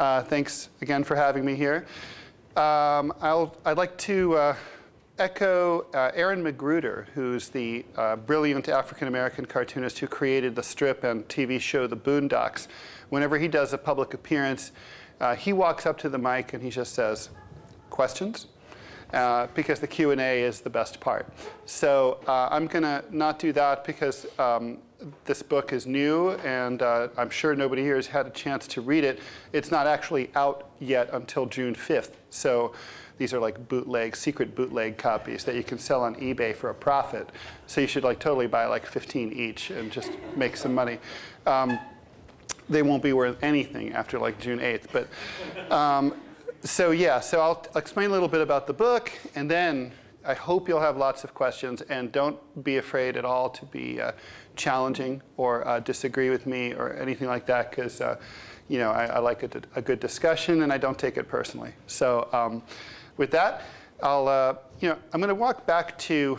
Thanks again for having me here. I'd like to echo Aaron Magruder, who's the brilliant African-American cartoonist who created the strip and TV show The Boondocks. Whenever he does a public appearance, he walks up to the mic and he just says, "Questions?" Because the Q&A is the best part. So I'm going to not do that because this book is new, and I'm sure nobody here has had a chance to read it. It's not actually out yet until June 5th. So these are like bootleg, secret bootleg copies that you can sell on eBay for a profit. So you should like totally buy like 15 each and just make some money. They won't be worth anything after like June 8th. But so yeah, so I'll explain a little bit about the book, and then I hope you'll have lots of questions, and don't be afraid at all to be challenging or disagree with me or anything like that, because you know, I like a good discussion, and I don't take it personally. So with that, I'm going to walk back to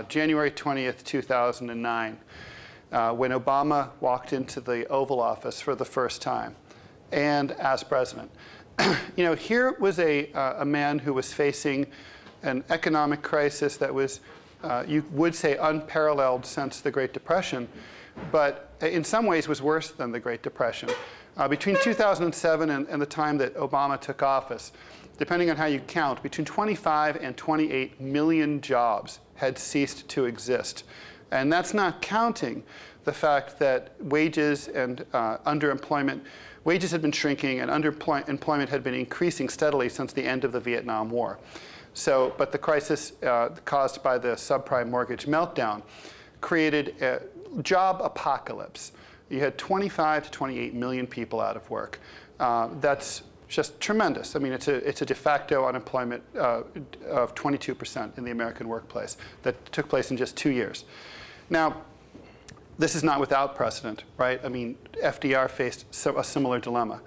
January 20th, 2009, when Obama walked into the Oval Office for the first time, and as president. You know, here was a man who was facing an economic crisis that was, you would say, unparalleled since the Great Depression, but in some ways was worse than the Great Depression. Between 2007 and the time that Obama took office, depending on how you count, between 25 and 28 million jobs had ceased to exist. And that's not counting the fact that wages and underemployment, wages had been shrinking and underemployment had been increasing steadily since the end of the Vietnam War. So, but the crisis caused by the subprime mortgage meltdown created a job apocalypse. You had 25 to 28 million people out of work. That's just tremendous. I mean, it's a de facto unemployment of 22% in the American workplace that took place in just 2 years. Now, this is not without precedent, right? I mean, FDR faced a similar dilemma.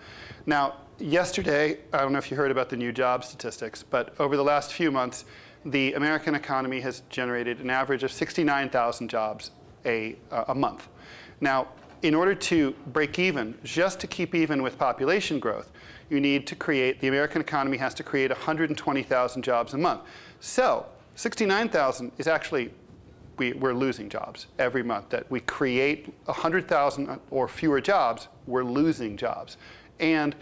Now, yesterday, I don't know if you heard about the new job statistics, but over the last few months, the American economy has generated an average of 69,000 jobs a month. Now, in order to break even, just to keep even with population growth, you need to create, the American economy has to create 120,000 jobs a month. So 69,000 is actually, we're losing jobs every month. That we create 100,000 or fewer jobs, we're losing jobs. And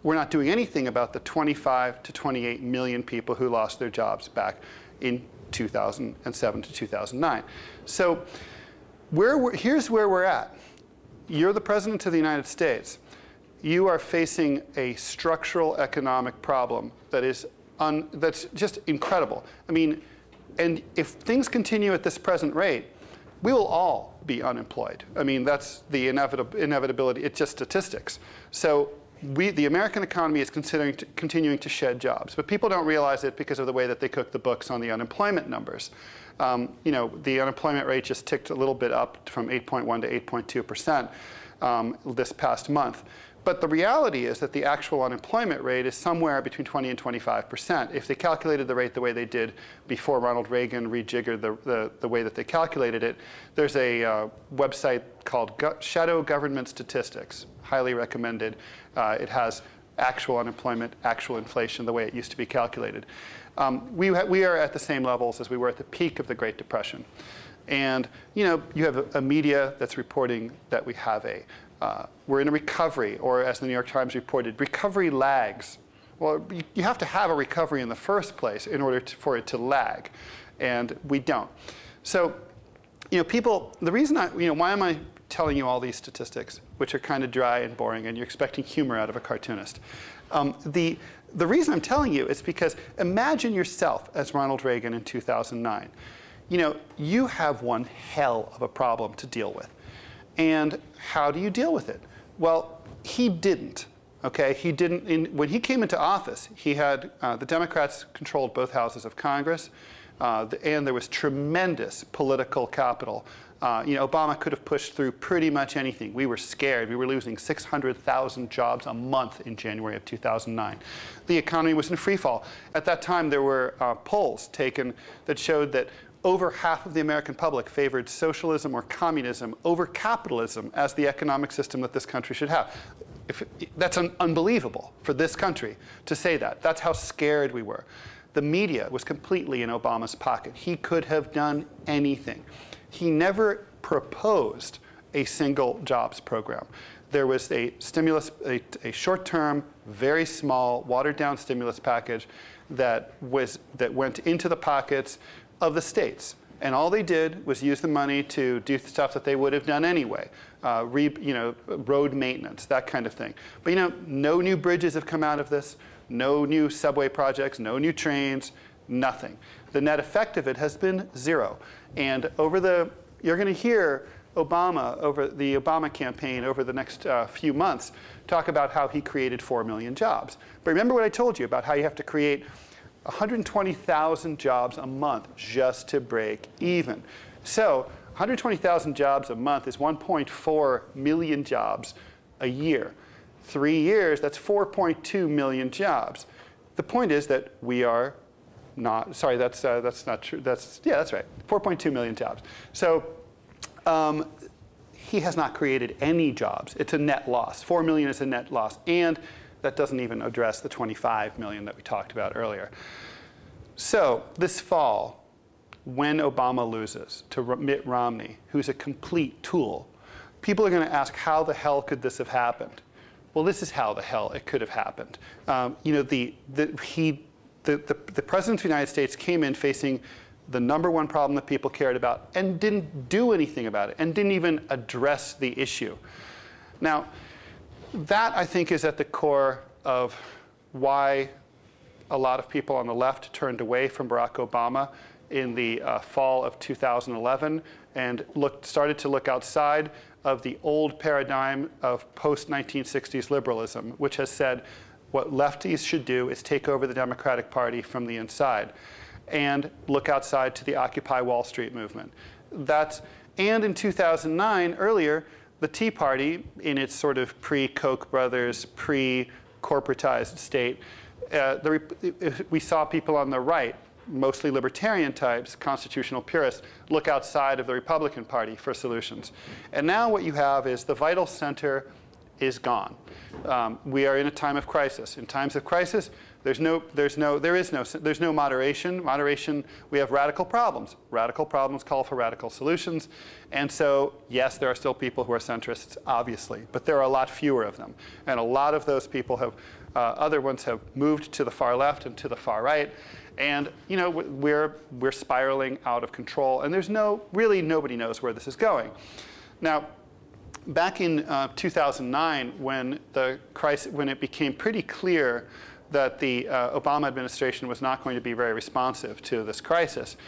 we're not doing anything about the 25 to 28 million people who lost their jobs back in 2007 to 2009. So here's where we're at. You're the President of the United States. You are facing a structural economic problem that is that's just incredible. I mean, and if things continue at this present rate, we will all be unemployed. I mean, that's the inevitability. It's just statistics. So the American economy is continuing to shed jobs. But people don't realize it because of the way that they cook the books on the unemployment numbers. You know, the unemployment rate just ticked a little bit up from 8.1 to 8.2% this past month. But the reality is that the actual unemployment rate is somewhere between 20 and 25%. If they calculated the rate the way they did before Ronald Reagan rejiggered the way that they calculated it, there's a website called Shadow Government Statistics, highly recommended. It has actual unemployment, actual inflation, the way it used to be calculated. We are at the same levels as we were at the peak of the Great Depression. And you know, you have a media that's reporting that we have we're in a recovery, or as the New York Times reported, recovery lags. Well, you have to have a recovery in the first place in order for it to lag, and we don't. So, you know, people, the reason why am I telling you all these statistics, which are kind of dry and boring, and you're expecting humor out of a cartoonist? The reason I'm telling you is because imagine yourself as Ronald Reagan in 2009. You know, you have one hell of a problem to deal with. And how do you deal with it? Well, he didn't. Okay, he didn't. When he came into office, he had the Democrats controlled both houses of Congress, and there was tremendous political capital. You know, Obama could have pushed through pretty much anything. We were scared. We were losing 600,000 jobs a month in January of 2009. The economy was in free fall. At that time, there were polls taken that showed that over half of the American public favored socialism or communism over capitalism as the economic system that this country should have. That's unbelievable for this country to say that. That's how scared we were. The media was completely in Obama's pocket. He could have done anything. He never proposed a single jobs program. There was a stimulus, a short-term, very small, watered-down stimulus package that went into the pockets of the states. And all they did was use the money to do stuff that they would have done anyway, road maintenance, that kind of thing. But no new bridges have come out of this, no new subway projects, no new trains, nothing. The net effect of it has been zero. And you're going to hear Obama, over the Obama campaign over the next few months, talk about how he created 4 million jobs. But remember what I told you about how you have to create 120,000 jobs a month just to break even. So 120,000 jobs a month is 1.4 million jobs a year. 3 years, that's 4.2 million jobs. The point is that we are not, sorry, that's not true. Yeah, that's right, 4.2 million jobs. So he has not created any jobs. It's a net loss. 4 million is a net loss. And that doesn't even address the 25 million that we talked about earlier. So this fall, when Obama loses to Mitt Romney, who's a complete tool, people are going to ask, how the hell could this have happened? Well, this is how the hell it could have happened. The President of the United States came in facing the #1 problem that people cared about and didn't do anything about it and didn't even address the issue. Now, that, I think, is at the core of why a lot of people on the left turned away from Barack Obama in the fall of 2011 and started to look outside of the old paradigm of post-1960s liberalism, which has said what lefties should do is take over the Democratic Party from the inside and look outside to the Occupy Wall Street movement. And in 2009, earlier, the Tea Party, in its sort of pre-Koch brothers, pre-corporatized state, we saw people on the right, mostly libertarian types, constitutional purists, look outside of the Republican Party for solutions. And now what you have is the vital center is gone. We are in a time of crisis. In times of crisis, there's no moderation. We have radical problems. Radical problems call for radical solutions. And so, yes, there are still people who are centrists, obviously, but there are a lot fewer of them. And a lot of those people have, other ones have moved to the far left and to the far right. And we're spiraling out of control. And there's really nobody knows where this is going. Now, back in 2009, when it became pretty clear that the Obama administration was not going to be very responsive to this crisis,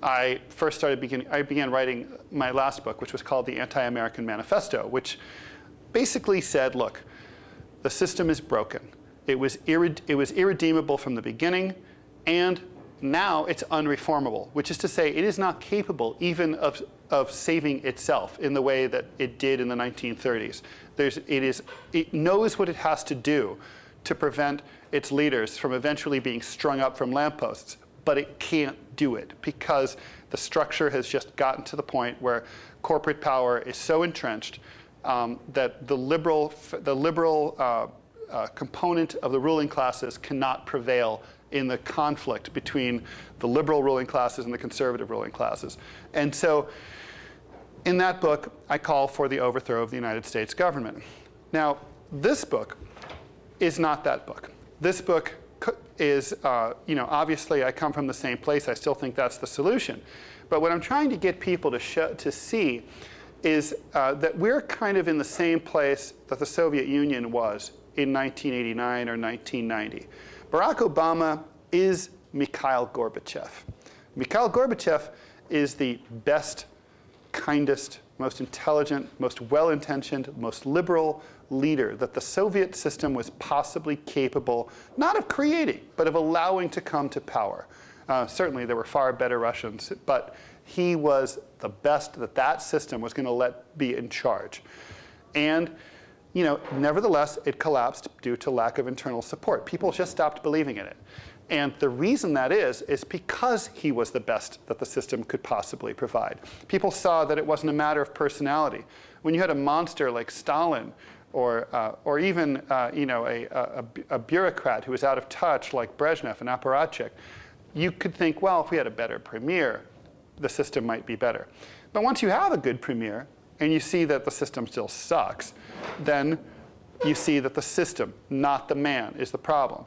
I began writing my last book, which was called The Anti-American Manifesto, which basically said, look, the system is broken. It was irredeemable from the beginning, and now it's unreformable, which is to say it is not capable even of saving itself in the way that it did in the 1930s. It knows what it has to do to prevent its leaders from eventually being strung up from lampposts, but it can't do it because the structure has just gotten to the point where corporate power is so entrenched that the liberal component of the ruling classes cannot prevail in the conflict between the liberal ruling classes and the conservative ruling classes. And so in that book, I call for the overthrow of the United States government. Now, this book is not that book. This book is, obviously I come from the same place. I still think that's the solution. But what I'm trying to get people to see is that we're kind of in the same place that the Soviet Union was in 1989 or 1990. Barack Obama is Mikhail Gorbachev. Mikhail Gorbachev is the best, kindest, most intelligent, most well-intentioned, most liberal leader that the Soviet system was possibly capable, not of creating, but of allowing to come to power. Certainly there were far better Russians, but he was the best that system was going to let be in charge. And nevertheless, it collapsed due to lack of internal support. People just stopped believing in it. And the reason that is because he was the best that the system could possibly provide. People saw that it wasn't a matter of personality. When you had a monster like Stalin or even a bureaucrat who was out of touch like Brezhnev and Apparatchik, you could think, well, if we had a better premier, the system might be better. But once you have a good premier and you see that the system still sucks, then you see that the system, not the man, is the problem.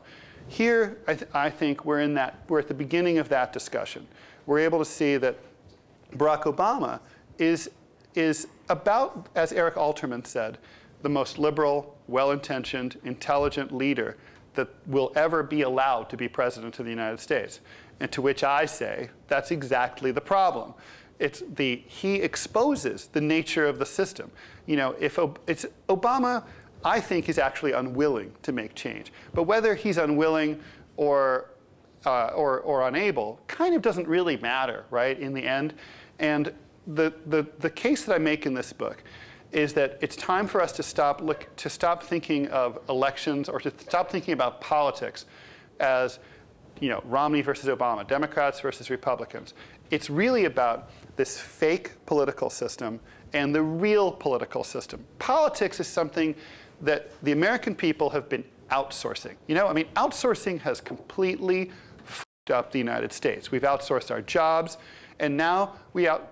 Here, I think we're at the beginning of that discussion. We're able to see that Barack Obama is about, as Eric Alterman said, the most liberal, well-intentioned, intelligent leader that will ever be allowed to be president of the United States. And to which I say, that's exactly the problem. He exposes the nature of the system. You know, it's Obama, I think, is actually unwilling to make change. But whether he's unwilling or unable kind of doesn't really matter, right, in the end. And the case that I make in this book is that it's time for us to stop thinking of elections or to stop thinking about politics as, you know, Romney versus Obama, Democrats versus Republicans. It's really about this fake political system and the real political system. Politics is something that the American people have been outsourcing. You know, I mean, outsourcing has completely fucked up the United States. We've outsourced our jobs, and now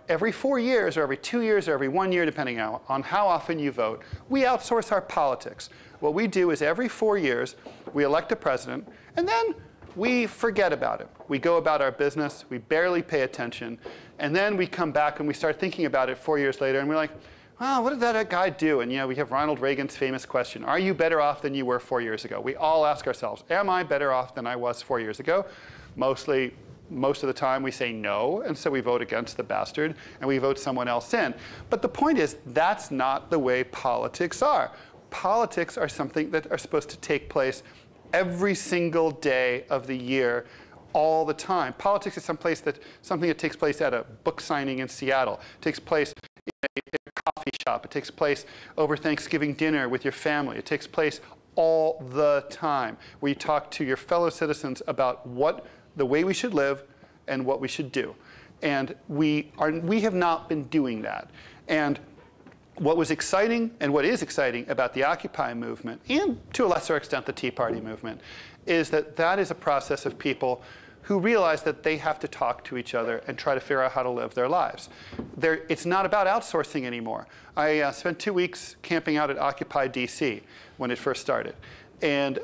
every 4 years or every 2 years or every 1 year, depending on how often you vote, we outsource our politics. What we do is every 4 years, we elect a president, and then we forget about him. We go about our business, we barely pay attention, and then we come back and we start thinking about it 4 years later, and we're like, well, what did that guy do? And you know, we have Ronald Reagan's famous question, are you better off than you were 4 years ago? We all ask ourselves, am I better off than I was 4 years ago? Most of the time we say no, and so we vote against the bastard, and we vote someone else in. But the point is, that's not the way politics are. Politics are something that are supposed to take place every single day of the year, all the time. Politics is something that takes place at a book signing in Seattle. It takes place in a coffee shop. It takes place over Thanksgiving dinner with your family. It takes place all the time, where you talk to your fellow citizens about the way we should live and what we should do. And we have not been doing that. And what was exciting and what is exciting about the Occupy movement, and to a lesser extent the Tea Party movement, is that that is a process of people who realize that they have to talk to each other and try to figure out how to live their lives. It's not about outsourcing anymore. I spent 2 weeks camping out at Occupy DC when it first started. And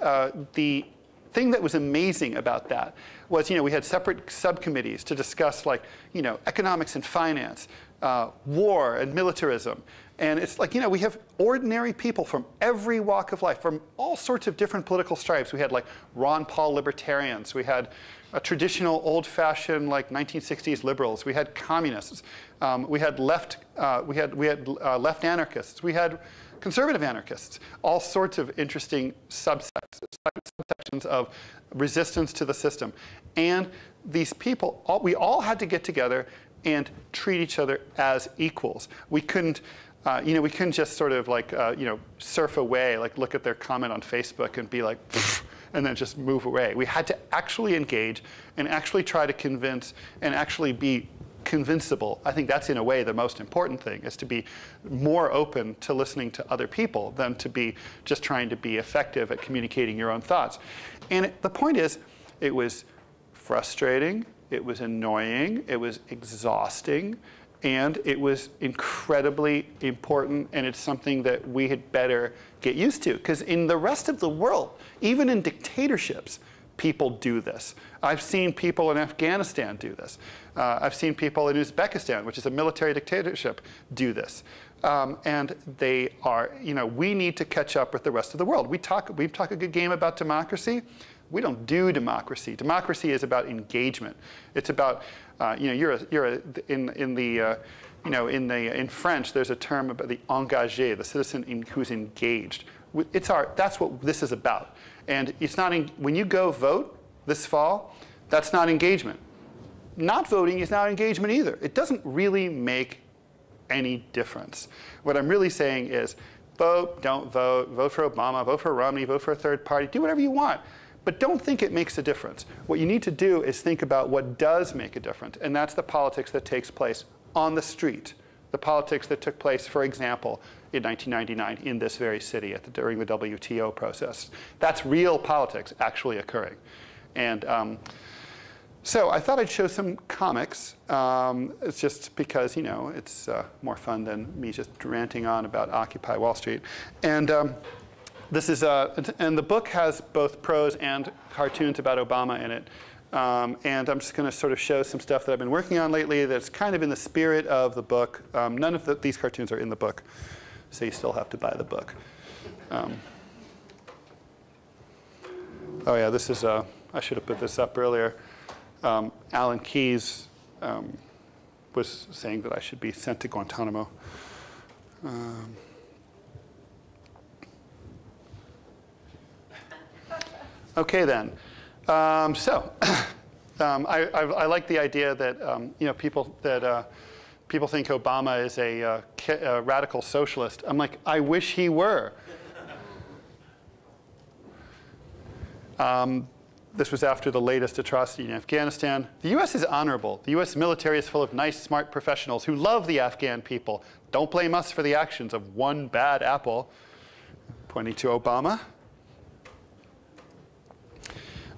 the thing that was amazing about that was, you know, we had separate subcommittees to discuss, like, you know, economics and finance, war and militarism. And it's like, you know, we have ordinary people from every walk of life, from all sorts of different political stripes. We had like Ron Paul libertarians. We had traditional old-fashioned like 1960s liberals. We had communists. We had left anarchists. We had conservative anarchists. All sorts of interesting subsections of resistance to the system. And these people, we all had to get together and treat each other as equals. We couldn't, you know, we couldn't just sort of like, you know, surf away, like look at their comment on Facebook and be like, and then just move away. We had to actually engage and actually try to convince and actually be convincible. I think that's in a way the most important thing, is to be more open to listening to other people than to be just trying to be effective at communicating your own thoughts. And the point is, it was frustrating, it was annoying, it was exhausting, and it was incredibly important, and it's something that we had better get used to. Because in the rest of the world, even in dictatorships, people do this. I've seen people in Afghanistan do this. I've seen people in Uzbekistan, which is a military dictatorship, do this. And they are, you know, we need to catch up with the rest of the world. We talk a good game about democracy. We don't do democracy. Democracy is about engagement. It's about, you know, in French, there's a term about the engagé, the citizen who's engaged. That's what this is about. And it's not, when you go vote this fall, that's not engagement. Not voting is not engagement either. It doesn't really make any difference. What I'm really saying is, vote, don't vote, vote for Obama, vote for Romney, vote for a third party, do whatever you want. But don't think it makes a difference. What you need to do is think about what does make a difference, and that's the politics that takes place on the street. The politics that took place, for example, in 1999 in this very city during the WTO process. That's real politics actually occurring. And so I thought I'd show some comics. It's just because, you know, it's more fun than me just ranting on about Occupy Wall Street. And this is, and the book has both prose and cartoons about Obama in it. And I'm just going to sort of show some stuff that I've been working on lately that's kind of in the spirit of the book. None of these cartoons are in the book, so you still have to buy the book. Oh yeah, this is, I should have put this up earlier. Alan Keyes was saying that I should be sent to Guantanamo. Okay then. I like the idea that you know, people think Obama is a radical socialist. I'm like, I wish he were. This was after the latest atrocity in Afghanistan. The US is honorable. The US military is full of nice, smart professionals who love the Afghan people. Don't blame us for the actions of one bad apple. Pointing to Obama.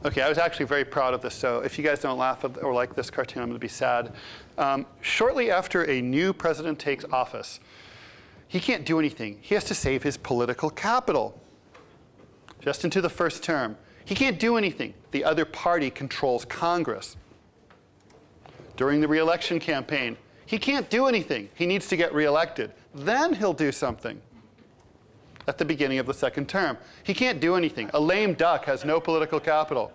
Okay, I was actually very proud of this, so if you guys don't laugh or like this cartoon, I'm going to be sad. Shortly after a new president takes office, he can't do anything. He has to save his political capital. Just into the first term. He can't do anything. The other party controls Congress. During the re-election campaign, he can't do anything. He needs to get re-elected. Then he'll do something. At the beginning of the second term, he can't do anything. A lame duck has no political capital.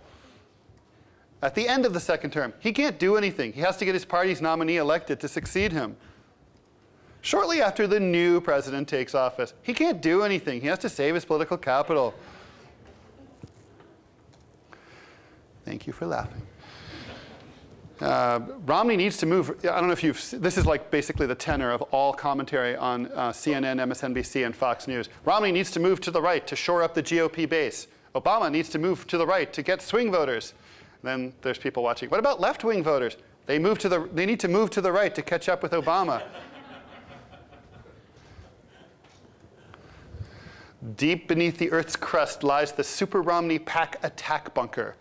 At the end of the second term, he can't do anything. He has to get his party's nominee elected to succeed him. Shortly after the new president takes office, he can't do anything. He has to save his political capital. Thank you for laughing. Romney needs to move. I don't know if this is like basically the tenor of all commentary on CNN, MSNBC, and Fox News. Romney needs to move to the right to shore up the GOP base. Obama needs to move to the right to get swing voters. And then there's people watching. What about left-wing voters? They need to move to the right to catch up with Obama. Deep beneath the Earth's crust lies the Super Romney PAC attack bunker.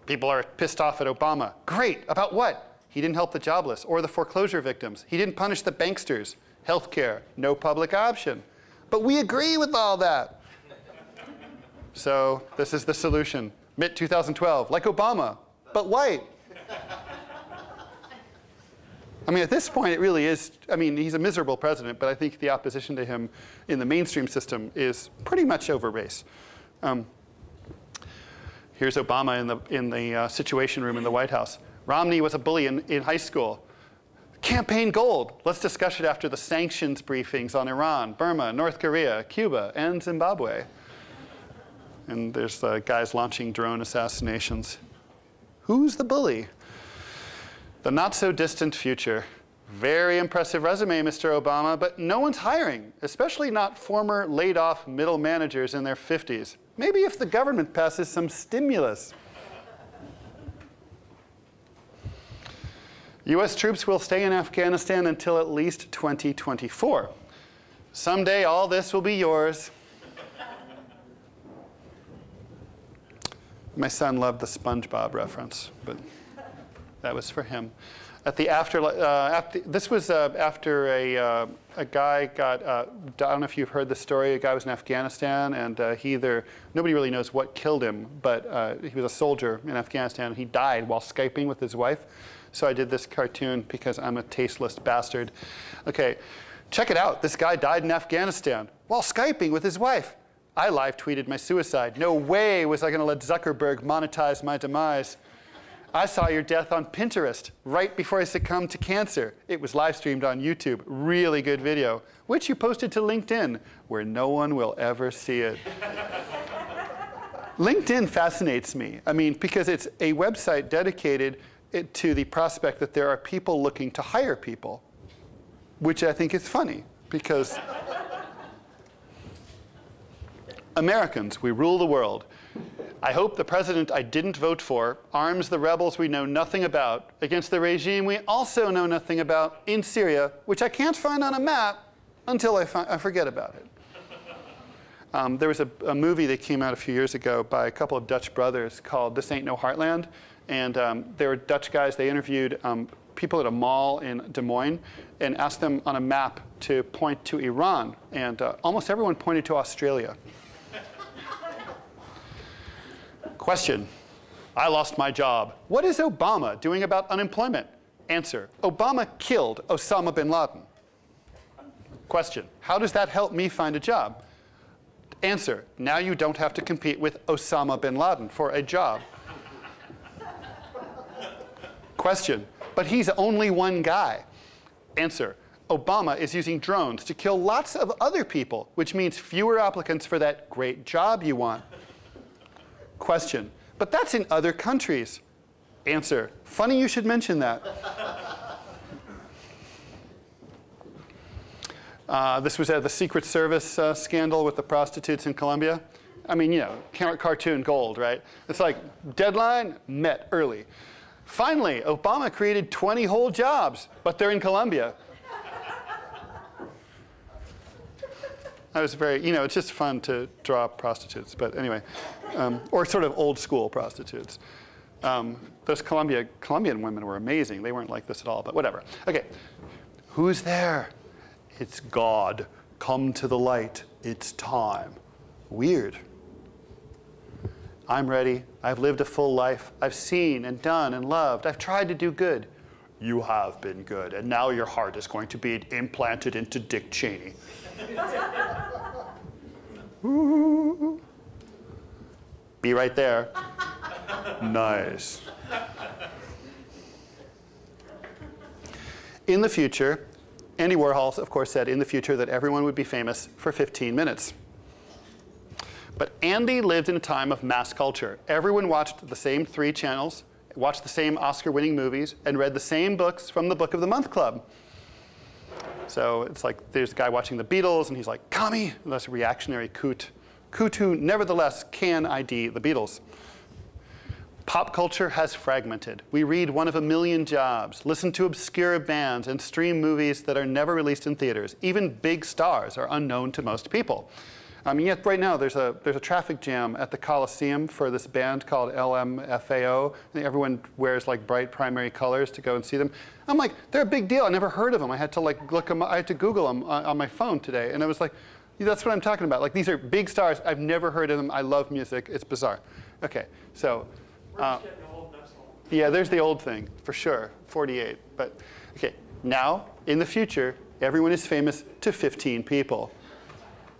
People are pissed off at Obama. Great. About what? He didn't help the jobless or the foreclosure victims. He didn't punish the banksters. Healthcare, no public option. But we agree with all that. So this is the solution. Mitt 2012, like Obama, but white. I mean, at this point, it really is. I mean, he's a miserable president, but I think the opposition to him in the mainstream system is pretty much over race. Here's Obama in the Situation Room in the White House. Romney was a bully in high school. Campaign gold. Let's discuss it after the sanctions briefings on Iran, Burma, North Korea, Cuba, and Zimbabwe. And there's guys launching drone assassinations. Who's the bully? The not-so-distant future. Very impressive resume, Mr. Obama, but no one's hiring, especially not former laid-off middle managers in their 50s. Maybe if the government passes some stimulus. US troops will stay in Afghanistan until at least 2024. Someday all this will be yours. My son loved the SpongeBob reference, but that was for him. At the this was after a guy got, I don't know if you've heard the story, a guy was in Afghanistan, and nobody really knows what killed him, but he was a soldier in Afghanistan, and he died while Skyping with his wife. So I did this cartoon because I'm a tasteless bastard. Okay, check it out. This guy died in Afghanistan while Skyping with his wife. I live tweeted my suicide. No way was I going to let Zuckerberg monetize my demise. I saw your death on Pinterest right before I succumbed to cancer. It was live streamed on YouTube. Really good video, which you posted to LinkedIn, where no one will ever see it. LinkedIn fascinates me. I mean, because it's a website dedicated to the prospect that there are people looking to hire people, which I think is funny, because Americans, we rule the world. I hope the president I didn't vote for arms the rebels we know nothing about against the regime we also know nothing about in Syria, which I can't find on a map, until I forget about it. There was a movie that came out a few years ago by a couple of Dutch brothers called This Ain't No Heartland. And they were Dutch guys. They interviewed people at a mall in Des Moines and asked them on a map to point to Iran. And almost everyone pointed to Australia. Question. I lost my job. What is Obama doing about unemployment? Answer. Obama killed Osama bin Laden. Question. How does that help me find a job? Answer. Now you don't have to compete with Osama bin Laden for a job. Question. But he's only one guy. Answer. Obama is using drones to kill lots of other people, which means fewer applicants for that great job you want. Question. But that's in other countries. Answer. Funny you should mention that. This was the Secret Service scandal with the prostitutes in Colombia. I mean, you know, cartoon gold, right? It's like, deadline, met early. Finally, Obama created 20 whole jobs, but they're in Colombia. That was very, you know, it's just fun to draw prostitutes, but anyway. Or sort of old school prostitutes. Those Colombian women were amazing. They weren't like this at all, but whatever. Okay, who's there? It's God. Come to the light. It's time. Weird. I'm ready. I've lived a full life. I've seen and done and loved. I've tried to do good. You have been good, and now your heart is going to be implanted into Dick Cheney. Ooh. Be right there. Nice. In the future, Andy Warhol, of course, said in the future that everyone would be famous for 15 minutes. But Andy lived in a time of mass culture. Everyone watched the same 3 channels, watched the same Oscar-winning movies, and read the same books from the Book of the Month Club. So it's like there's a guy watching the Beatles, and he's like, commie, that's a reactionary coot. Coot who nevertheless can ID the Beatles. Pop culture has fragmented. We read one of a million jobs, listen to obscure bands, and stream movies that are never released in theaters. Even big stars are unknown to most people. I mean, yet right now there's a traffic jam at the Coliseum for this band called LMFAO. I think everyone wears like bright primary colors to go and see them. I'm like, they're a big deal. I never heard of them. I had to like look them. I had to Google them on my phone today, and I was like, that's what I'm talking about. Like these are big stars. I've never heard of them. I love music. It's bizarre. Okay, so. Yeah, there's the old thing for sure. 48. But okay, now in the future, everyone is famous to 15 people,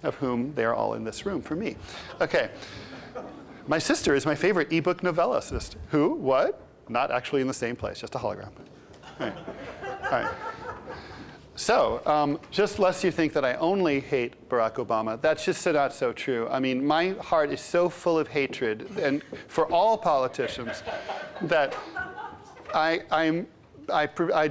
of whom they are all in this room for me. Okay. My sister is my favorite ebook novelist. Who? What? Not actually in the same place, just a hologram. All right. All right. So, just lest you think that I only hate Barack Obama, that's just not so true. I mean, my heart is so full of hatred and for all politicians that I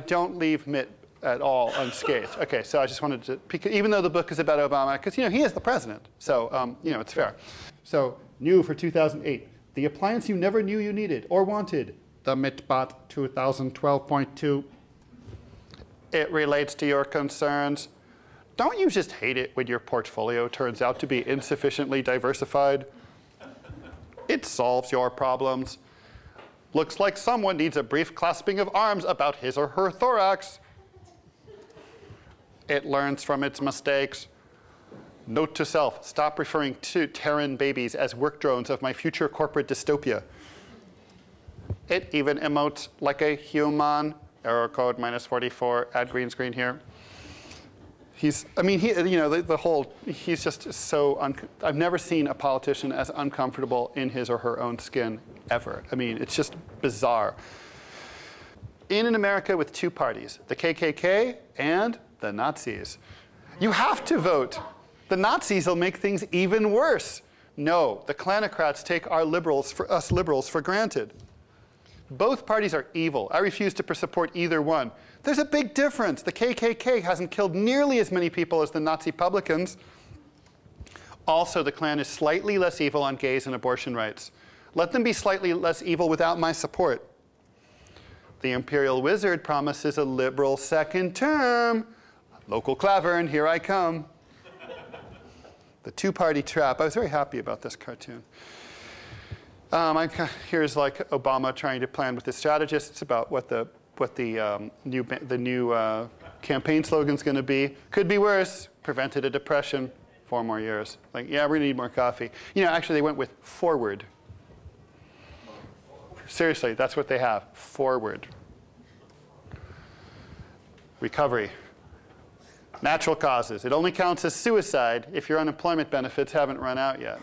don't leave Mitt at all unscathed. Okay, so I just wanted to, because even though the book is about Obama, because you know he is the president, so you know it's fair. So new for 2008, the appliance you never knew you needed or wanted, the MittBot 2012.2. It relates to your concerns. Don't you just hate it when your portfolio turns out to be insufficiently diversified? It solves your problems. Looks like someone needs a brief clasping of arms about his or her thorax. It learns from its mistakes. Note to self, stop referring to Terran babies as work drones of my future corporate dystopia. It even emotes like a human. Error code -44, add green screen here. I mean, you know, he's just so, I've never seen a politician as uncomfortable in his or her own skin ever. I mean, it's just bizarre. In an America with 2 parties, the KKK and the Nazis. You have to vote. The Nazis will make things even worse. No, the Klanocrats take us liberals for granted. Both parties are evil. I refuse to support either one. There's a big difference. The KKK hasn't killed nearly as many people as the Nazi publicans. Also, the Klan is slightly less evil on gays and abortion rights. Let them be slightly less evil without my support. The Imperial Wizard promises a liberal second term. Local Clavern, here I come. The two-party trap. I was very happy about this cartoon. Here's like Obama trying to plan with his strategists about what the new campaign slogan's going to be. Could be worse. Prevented a depression. 4 more years. Like, yeah, we're going to need more coffee. You know, actually, they went with forward. Seriously, that's what they have. Forward. Recovery. Natural causes. It only counts as suicide if your unemployment benefits haven't run out yet.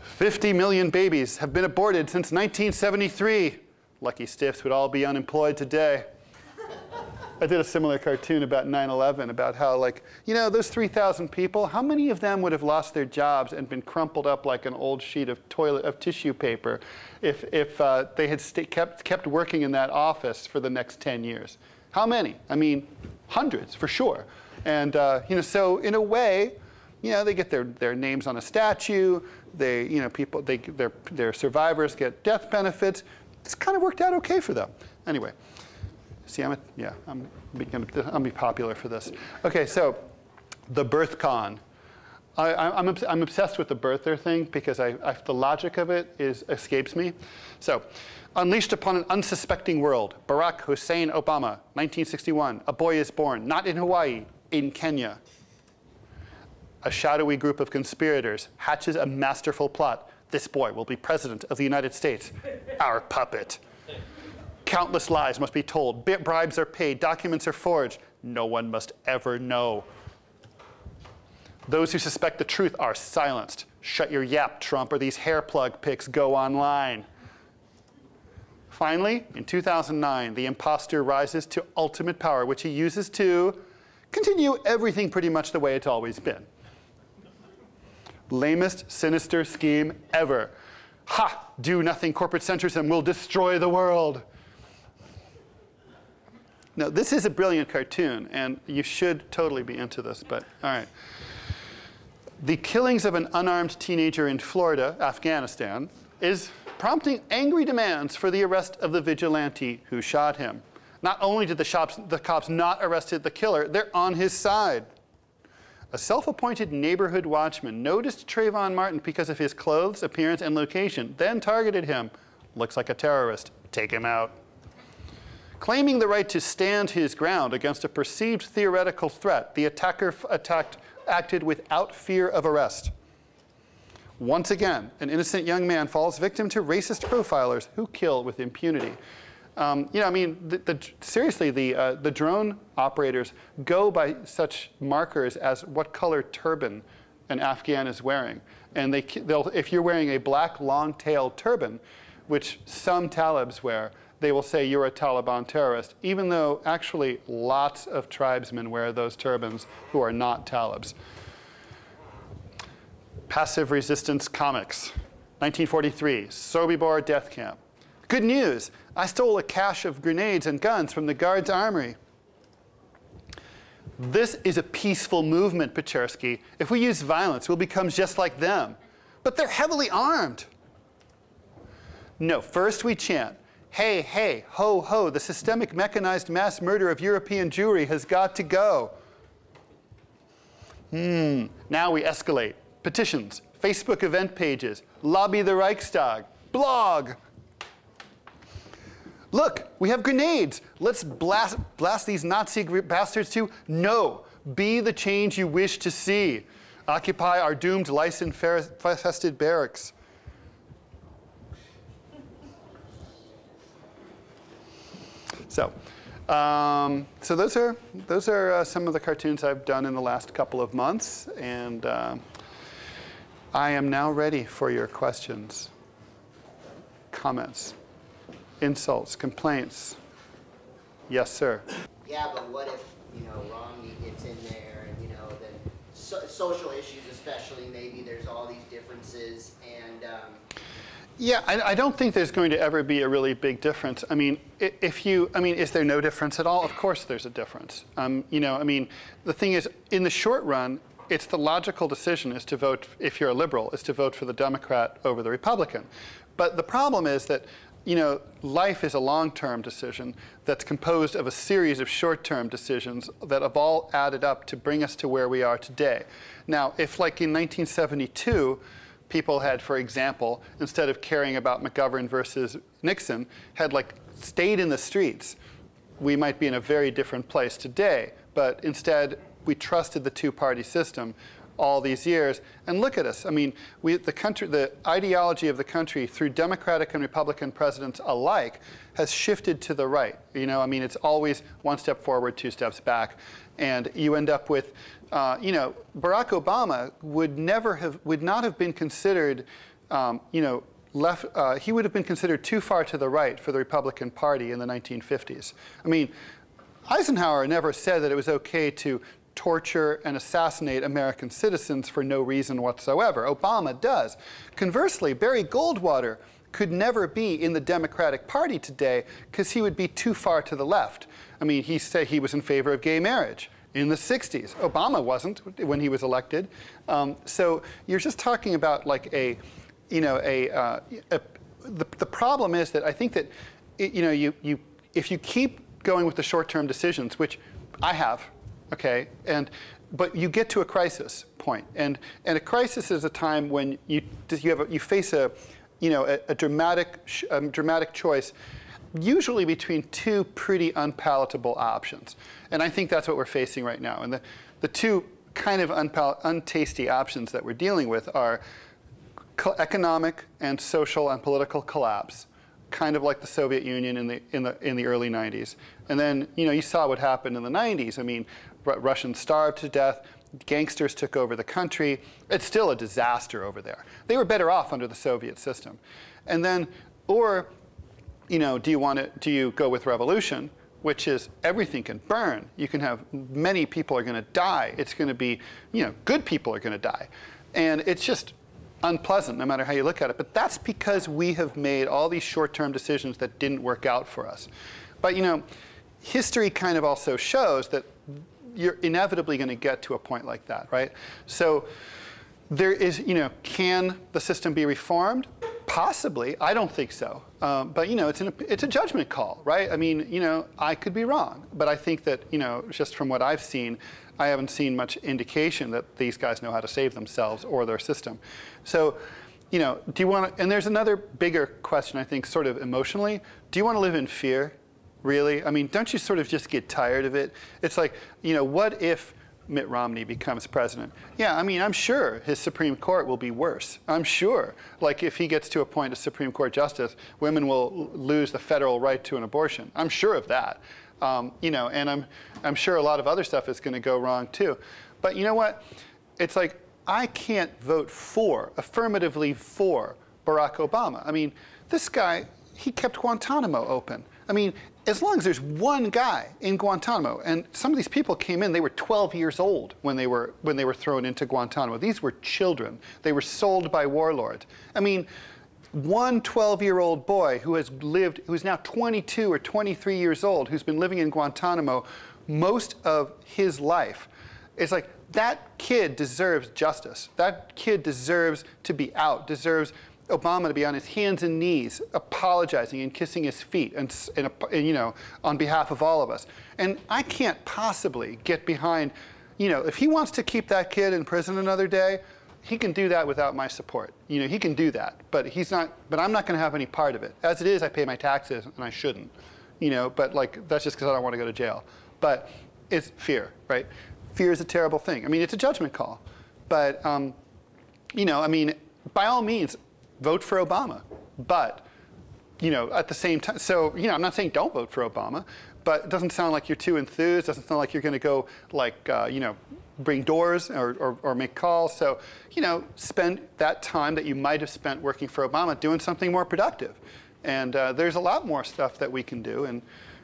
50 million babies have been aborted since 1973. Lucky stiffs would all be unemployed today. I did a similar cartoon about 9/11, about how, like, you know, those 3,000 people, how many of them would have lost their jobs and been crumpled up like an old sheet of tissue paper if they had kept working in that office for the next 10 years? How many? I mean, hundreds for sure. And you know, so in a way, you know, they get their names on a statue. They, you know, their survivors get death benefits. It's kind of worked out okay for them. Anyway. See, I'm be popular for this. Okay, so the birth con. I'm obsessed with the birther thing because the logic of it escapes me. So, unleashed upon an unsuspecting world, Barack Hussein Obama, 1961. A boy is born, not in Hawaii, in Kenya. A shadowy group of conspirators hatches a masterful plot. This boy will be president of the United States, our puppet. Countless lies must be told. Bribes are paid. Documents are forged. No one must ever know. Those who suspect the truth are silenced. Shut your yap, Trump, or these hair plug pics go online. Finally, in 2009, the imposter rises to ultimate power, which he uses to continue everything pretty much the way it's always been. Lamest, sinister scheme ever. Ha! Do nothing corporate centrism will destroy the world. Now, this is a brilliant cartoon, and you should totally be into this, but all right. The killings of an unarmed teenager in Florida, Afghanistan, is prompting angry demands for the arrest of the vigilante who shot him. Not only did the cops not arrest the killer, they're on his side. A self-appointed neighborhood watchman noticed Trayvon Martin because of his clothes, appearance, and location, then targeted him. Looks like a terrorist. Take him out. Claiming the right to stand his ground against a perceived theoretical threat, the attacker acted without fear of arrest. Once again, an innocent young man falls victim to racist profilers who kill with impunity. You know, I mean, seriously, the drone operators go by such markers as what color turban an Afghan is wearing. And if you're wearing a black long-tailed turban, which some Talibs wear, they will say you're a Taliban terrorist, even though actually lots of tribesmen wear those turbans who are not Talibs. Passive resistance comics, 1943, Sobibor death camp. Good news, I stole a cache of grenades and guns from the guards' armory. This is a peaceful movement, Pechersky. If we use violence, we'll become just like them. But they're heavily armed. No, first we chant, hey, hey, ho, ho, the systemic mechanized mass murder of European Jewry has got to go. Now we escalate. Petitions, Facebook event pages, lobby the Reichstag, blog. Look, we have grenades. Let's blast these Nazi bastards too. No, be the change you wish to see. Occupy our doomed lice-infested barracks. So those are some of the cartoons I've done in the last couple of months, and I am now ready for your questions, comments, insults, complaints. Yes, sir. Yeah, but what if, Romney gets in there and, then social issues especially, maybe there's all these differences and... Yeah, I don't think there's going to ever be a really big difference. I mean, is there no difference at all? Of course there's a difference. The thing is, in the short run, it's the logical decision is to vote, if you're a liberal, is to vote for the Democrat over the Republican. But the problem is that life is a long-term decision that's composed of a series of short-term decisions that have all added up to bring us to where we are today. Now, if like in 1972, people had, for example, instead of caring about McGovern versus Nixon, had like stayed in the streets, we might be in a very different place today. But instead, we trusted the two-party system all these years. And look at us. I mean, the ideology of the country through Democratic and Republican presidents alike has shifted to the right. I mean, it's always one step forward, two steps back. And you end up with, Barack Obama would not have been considered, he would have been considered too far to the right for the Republican Party in the 1950s. I mean, Eisenhower never said that it was okay to torture and assassinate American citizens for no reason whatsoever. Obama does. Conversely, Barry Goldwater could never be in the Democratic Party today because he would be too far to the left. I mean, he said he was in favor of gay marriage in the 60s. Obama wasn't when he was elected. So you're just talking about like the problem is that I think that if you keep going with the short-term decisions, which I have, okay, but you get to a crisis point, and a crisis is a time when you face a dramatic choice, usually between two pretty unpalatable options, and I think that's what we're facing right now. And the two kind of untasty options that we're dealing with are economic and social and political collapse, kind of like the Soviet Union in the early 90s. And then you saw what happened in the 90s. I mean, Russians starved to death. Gangsters took over the country. It's still a disaster over there. They were better off under the Soviet system. And then, or do you go with revolution, which is everything can burn. You can have many people are going to die. It's going to be, good people are going to die. And it's just unpleasant no matter how you look at it. But that's because we have made all these short-term decisions that didn't work out for us. But history kind of also shows that you're inevitably going to get to a point like that, right? So there is, can the system be reformed? Possibly. I don't think so. But it's a judgment call, right? I mean, I could be wrong, but I think that just from what I've seen, I haven't seen much indication that these guys know how to save themselves or their system. So, do you want to? And there's another bigger question, I think, sort of emotionally. Do you want to live in fear? Really? I mean, don't you sort of just get tired of it? It's like, what if Mitt Romney becomes president? Yeah, I mean, I'm sure his Supreme Court will be worse. I'm sure. Like, if he gets to appoint a Supreme Court justice, women will lose the federal right to an abortion. I'm sure of that. And I'm sure a lot of other stuff is going to go wrong, too. But you know what? It's like, I can't vote affirmatively for Barack Obama. I mean, this guy, he kept Guantanamo open. I mean, as long as there's one guy in Guantanamo, and some of these people came in, they were 12 years old when they were thrown into Guantanamo. These were children. They were sold by warlords. I mean, one 12-year-old boy who's now 22 or 23 years old, who's been living in Guantanamo most of his life, it's like, that kid deserves justice. That kid deserves to be out, deserves Obama to be on his hands and knees, apologizing and kissing his feet, and on behalf of all of us. And I can't possibly get behind, if he wants to keep that kid in prison another day, he can do that without my support. He can do that, but I'm not going to have any part of it. As it is, I pay my taxes, and I shouldn't. But like, that's just because I don't want to go to jail. But it's fear, right? Fear is a terrible thing. I mean, it's a judgment call. But I mean, by all means, vote for Obama. But, at the same time, so, I'm not saying don't vote for Obama, but it doesn't sound like you're too enthused. Doesn't sound like you're going to go, like, bring doors or make calls. So, spend that time that you might have spent working for Obama doing something more productive. And there's a lot more stuff that we can do. And,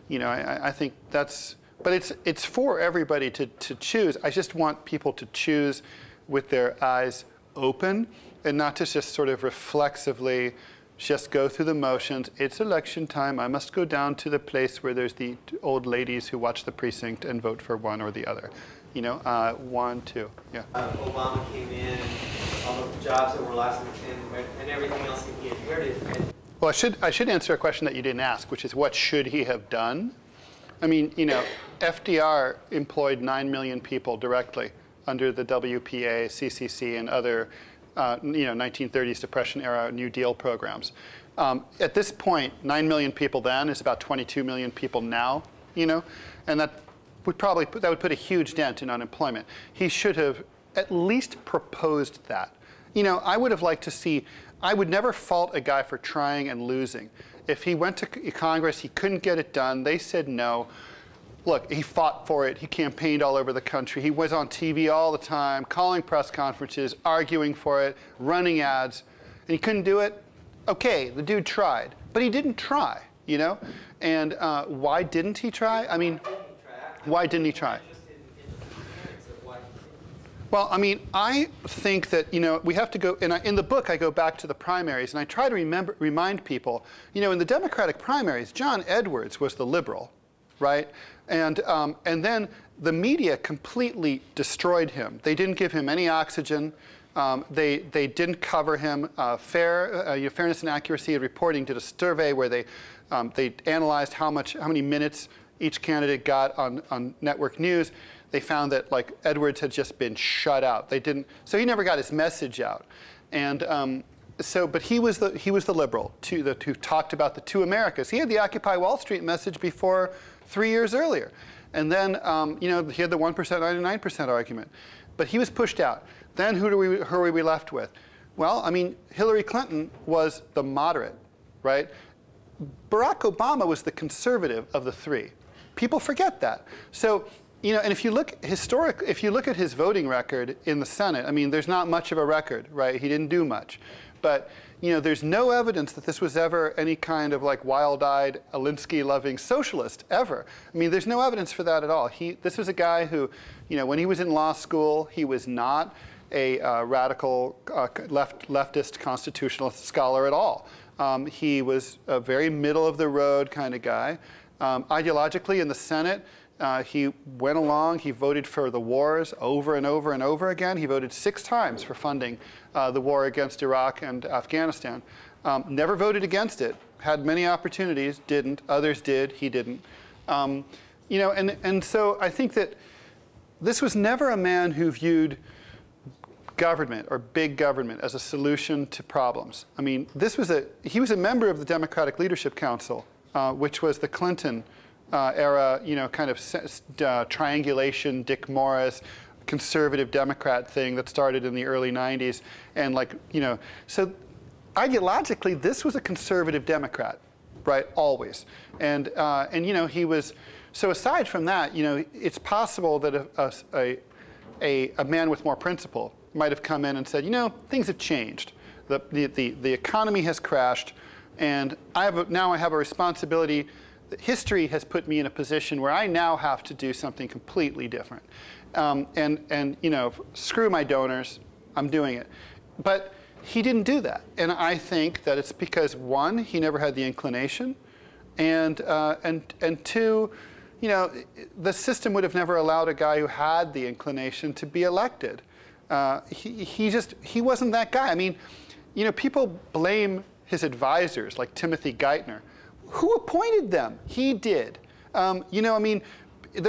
I think that's, but it's for everybody to choose. I just want people to choose with their eyes open, and not to just sort of reflexively just go through the motions. It's election time. I must go down to the place where there's the old ladies who watch the precinct and vote for one or the other. 1, 2, yeah. Obama came in, all the jobs that were lost, and everything else that he inherited. And Well, I should answer a question that you didn't ask, which is what should he have done? I mean, you know, FDR employed 9 million people directly under the WPA, CCC, and other, you know, 1930s Depression era New Deal programs. At this point, 9 million people then is about 22 million people now, you know, and that would put a huge dent in unemployment. He should have at least proposed that. You know, I would have liked to see. I would never fault a guy for trying and losing. If he went to Congress, he couldn't get it done. They said no. Look, he fought for it. He campaigned all over the country. He was on TV all the time, calling press conferences, arguing for it, running ads, and he couldn't do it. Okay, the dude tried, but he didn't try, you know? And why didn't he try? I mean, why didn't he try? Well, I mean, I think that, you know, we have to go, and in the book I go back to the primaries, and I try to remind people, you know, in the Democratic primaries, John Edwards was the liberal, right? And then the media completely destroyed him. They didn't give him any oxygen. They didn't cover him. Fairness and Accuracy of Reporting did a survey where they analyzed how many minutes each candidate got on network news. They found that like Edwards had just been shut out. They didn't, so he never got his message out. And but he was the liberal who talked about the two Americas. He had the Occupy Wall Street message before 3 years earlier, and then you know, he had the 1%, 99% argument. But he was pushed out. Then who are we left with? Well, I mean, Hillary Clinton was the moderate, right? Barack Obama was the conservative of the three. People forget that. So, you know, and if you look at his voting record in the Senate, I mean, there's not much of a record, right? He didn't do much. But, you know, there's no evidence that this was ever any kind of like wild-eyed, Alinsky-loving socialist, ever. I mean, there's no evidence for that at all. This was a guy who, you know, when he was in law school, he was not a radical leftist constitutionalist scholar at all. He was a very middle-of-the-road kind of guy. Ideologically, in the Senate, he went along, he voted for the wars over and over and over again. He voted 6 times for funding the war against Iraq and Afghanistan. Never voted against it, had many opportunities, didn't. Others did, he didn't. You know, and so I think that this was never a man who viewed government or big government as a solution to problems. I mean, he was a member of the Democratic Leadership Council, which was the Clinton era, you know, kind of triangulation, Dick Morris, conservative Democrat thing that started in the early 90s. And like, you know, so ideologically, this was a conservative Democrat, right, always. And you know, he was, so aside from that, you know, it's possible that a man with more principle might have come in and said, you know, things have changed. The economy has crashed, and now I have a responsibility. History has put me in a position where I now have to do something completely different. And you know, screw my donors, I'm doing it. But he didn't do that. And I think that it's because, one, he never had the inclination, and two, you know, the system would have never allowed a guy who had the inclination to be elected. He wasn't that guy. I mean, you know, people blame his advisors like Timothy Geithner. Who appointed them? He did. You know, I mean,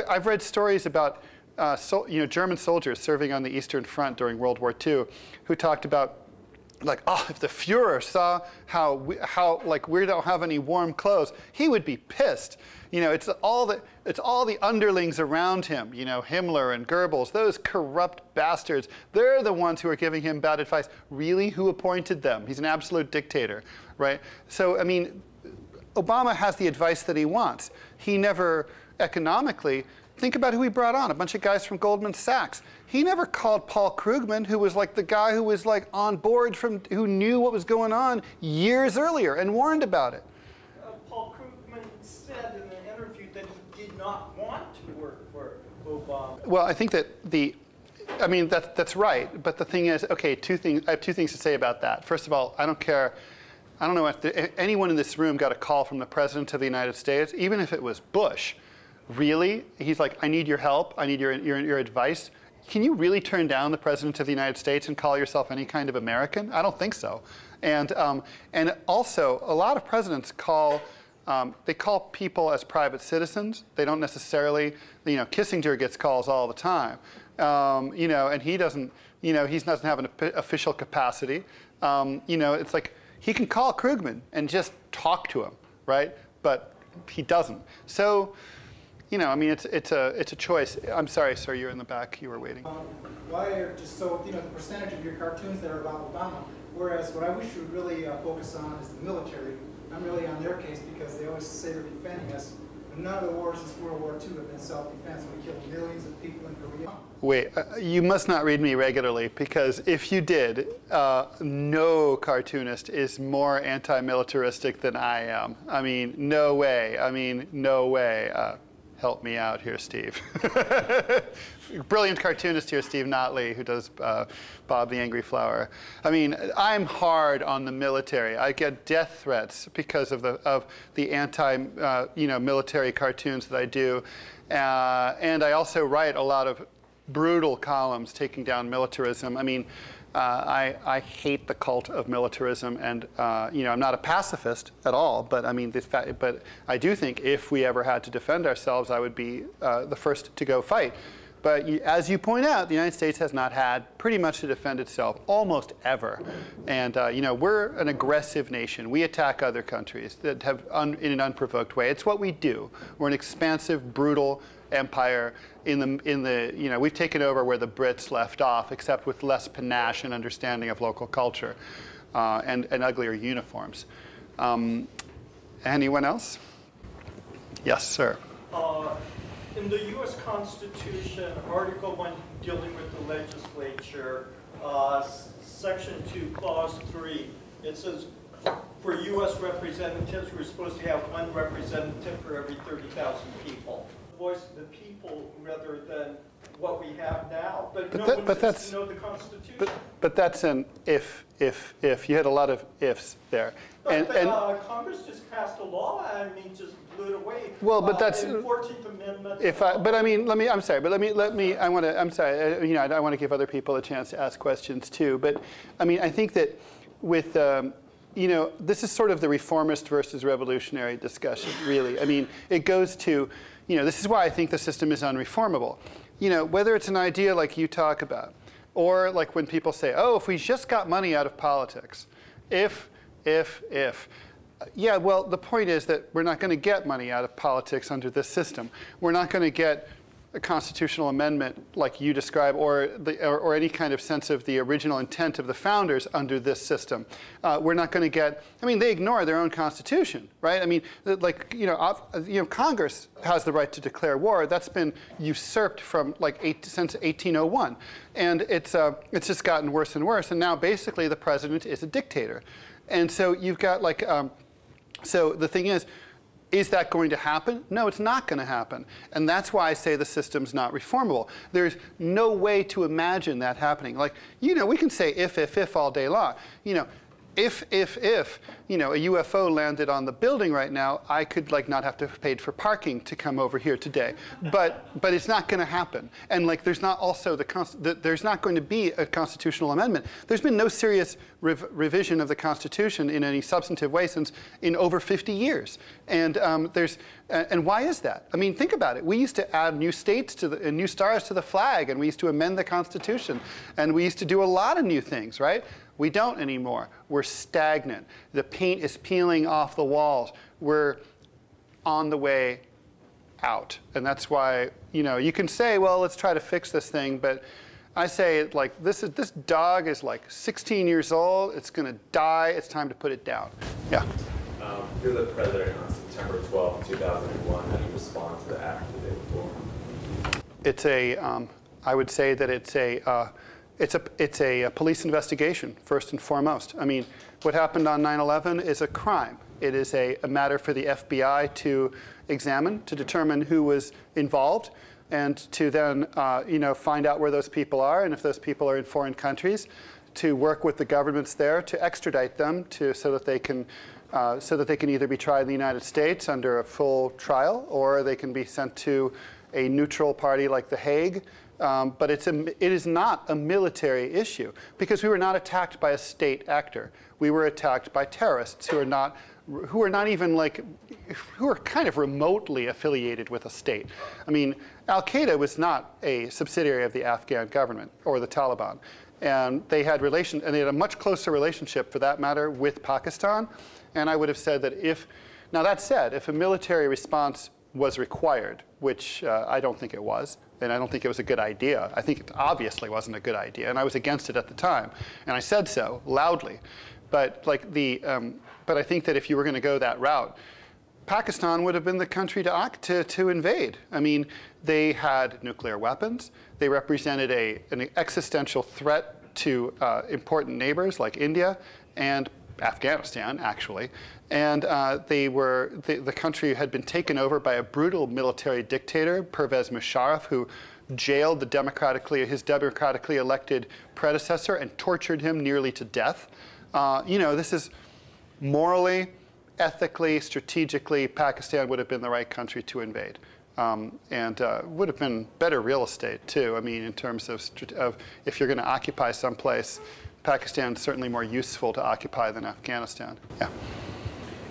I've read stories about you know, German soldiers serving on the Eastern Front during World War II who talked about, like, oh, if the Fuhrer saw how like we don't have any warm clothes, he would be pissed. You know, it's all the underlings around him. You know, Himmler and Goebbels, those corrupt bastards. They're the ones who are giving him bad advice. Really, who appointed them? He's an absolute dictator, right? So, I mean, Obama has the advice that he wants. He never, economically, think about who he brought on, a bunch of guys from Goldman Sachs. He never called Paul Krugman, who was like the guy who was like on board who knew what was going on years earlier and warned about it. Paul Krugman said in an interview that he did not want to work for Obama. Well, I think that I mean, that's right. But the thing is, okay, I have two things to say about that. First of all, I don't care. I don't know if anyone in this room got a call from the President of the United States, even if it was Bush. Really? He's like, I need your help. I need your advice. can you really turn down the President of the United States and call yourself any kind of American? I don't think so. And also, a lot of presidents they call people as private citizens. They don't necessarily, Kissinger gets calls all the time, and he doesn't, he doesn't have an official capacity. It's like he can call Krugman and just talk to him, right? But he doesn't. So, I mean, it's a choice. I'm sorry, sir, you're in the back. You were waiting. Why are just so, the percentage of your cartoons that are about Obama, whereas what I wish you would really focus on is the military. I'm really on their case because they always say they're defending us. But none of the wars since World War II have been self-defense. We killed millions of people in Korea. Wait, you must not read me regularly, because if you did, no cartoonist is more anti-militaristic than I am. I mean, no way. I mean, no way. Help me out here, Steve. Brilliant cartoonist here, Steve Notley, who does Bob the Angry Flower. I mean, I'm hard on the military. I get death threats because of the anti-military cartoons that I do, and I also write a lot of brutal columns taking down militarism. I mean, I hate the cult of militarism, and I'm not a pacifist at all. But I mean, but I do think if we ever had to defend ourselves, I would be the first to go fight. But as you point out, the United States has not had pretty much to defend itself almost ever. And we're an aggressive nation. We attack other countries that have in an unprovoked way. It's what we do. We're an expansive, brutal empire. We've taken over where the Brits left off, except with less panache and understanding of local culture and uglier uniforms. Anyone else? Yes, sir. In the U.S. Constitution, Article 1 dealing with the legislature, Section 2, Clause 3, it says for U.S. representatives, we're supposed to have one representative for every 30,000 people. Voice of the people rather than what we have now. But no one says to know the Constitution. But that's an if. You had a lot of ifs there. But Congress just passed a law, just blew it away. Well, but that's in 14th Amendment. I'm sorry, but I want to give other people a chance to ask questions too. But I mean, I think that with this is sort of the reformist versus revolutionary discussion, really. I mean, it goes to, this is why I think the system is unreformable. Whether it's an idea like you talk about, or like when people say, oh, if we just got money out of politics, if. Yeah, well, the point is that we're not going to get money out of politics under this system. We're not going to get a constitutional amendment like you describe, or any kind of sense of the original intent of the founders under this system. We're not going to get. I mean, they ignore their own constitution, right? I mean, Congress has the right to declare war. That's been usurped from since 1801, and it's just gotten worse and worse. And now basically the president is a dictator, and so you've got so the thing is that going to happen? No, it's not going to happen. And that's why I say the system's not reformable. There's no way to imagine that happening. We can say if all day long. If a UFO landed on the building right now, I could not have to have paid for parking to come over here today. But it's not going to happen. And there's not also there's not going to be a constitutional amendment. There's been no serious revision of the Constitution in any substantive way in over 50 years. And and why is that? I mean, think about it. We used to add new states and new stars to the flag, and we used to amend the Constitution, and we used to do a lot of new things, right? We don't anymore. We're stagnant. The paint is peeling off the walls. We're on the way out. And that's why, you can say, well, let's try to fix this thing. But I say, this dog is 16 years old. It's going to die. It's time to put it down. Yeah. You're the president on September 12, 2001. How do you respond to the act the day before? It's I would say that it's a police investigation, first and foremost. I mean, what happened on 9/11 is a crime. It is a matter for the FBI to examine, to determine who was involved, and to then find out where those people are, and if those people are in foreign countries, to work with the governments there to extradite them so that they can either be tried in the United States under a full trial, or they can be sent to a neutral party like The Hague But it is not a military issue because we were not attacked by a state actor. We were attacked by terrorists who are not even like, who are kind of remotely affiliated with a state. I mean, Al-Qaeda was not a subsidiary of the Afghan government or the Taliban. And they had a much closer relationship, for that matter, with Pakistan. And I would have said that now that said, if a military response was required, which I don't think it was, and I don't think it was a good idea. I think it obviously wasn't a good idea, and I was against it at the time, and I said so loudly. But but I think that if you were going to go that route, Pakistan would have been the country to invade. I mean, they had nuclear weapons. They represented an existential threat to important neighbors like India and Afghanistan, actually. And the country had been taken over by a brutal military dictator, Pervez Musharraf, who jailed his democratically elected predecessor and tortured him nearly to death. This is morally, ethically, strategically, Pakistan would have been the right country to invade. And would have been better real estate, too. I mean, in terms of if you're going to occupy someplace, Pakistan's certainly more useful to occupy than Afghanistan. Yeah.